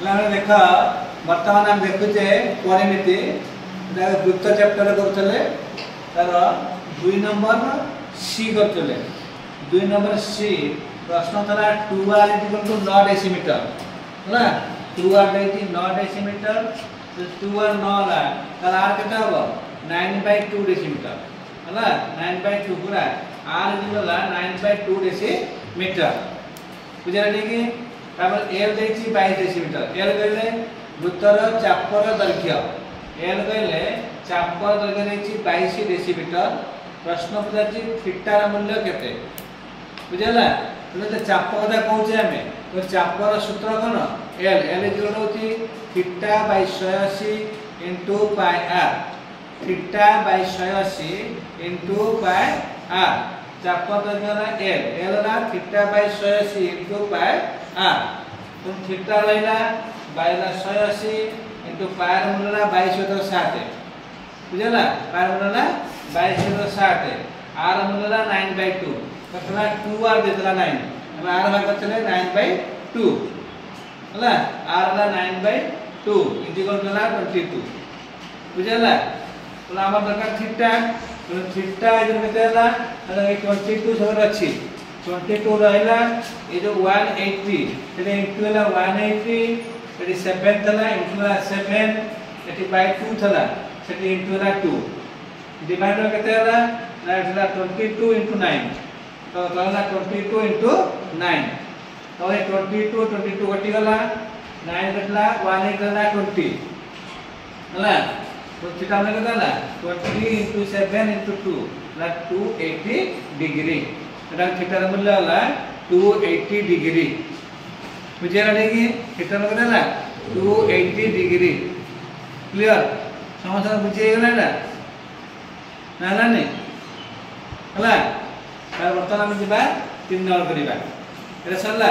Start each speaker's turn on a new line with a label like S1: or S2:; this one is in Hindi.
S1: देख बर्तमान आम देखुचे परिमिति वृत्त चैप्टर करुले तार 2 नंबर सी करुले 2 नंबर सी प्रश्न था 2r = 9 डेसीमीटर है 2r 9 डेसीमीटर 2r 9 ला तार r केता हो 9/2 डेसीमीटर है 9/2 पूरा r ला 9/2 डेसीमीटर बुझा कि एल 22 डेसीमीटर एल कहले वृत्तर चापर दैर्घ्य एल कहले चापर दैर्घ्य 22 डेसीमीटर प्रश्न पचार थीटार मूल्य केते बुझला तो चाप कथा कहूचे आम तो चापर सूत्र कौन एल एल होती theta by 180 into pi r theta by 180 into pi r चापर दैर्घ्य एल एल ला theta by 180 into pi r तो थीटा रहा बाय 180 इंटू पाई आर मूल्य 22/7 बुझला पाई मूल्य 22/7 आर मूल्य 9/2 कतला 2r देतला 9 अब r भाग चले 9/2 हला r ला 9/2 इक्वल टू 22 बुझला तो हमर दरकार थीटा तो थीटा इधर केतेला मतलब 22 सबर अछि 22 रहला ए जो 180 तेरे इनटू ला 180 एटी 7 थला इनटू ला 7 एटी बाय 2 थला सेटी इनटू ला 2 डिवाइड केतेला ना 22 into 9 तो कहला 22 into 9 तो ये 22 कटि गला 9 कटला 1 गला 20 हला तो थीटा में केतना 20 into 7 into 2 ला 280 डिग्री एटा थीटा र मूल्य होला 280 डिग्री बुझिया कि थीटा में केतना 280 डिग्री क्लियर समझ बुझिए गला ना ना नहीं हला बर्तमान आम जा 3 नंबर करवा सरला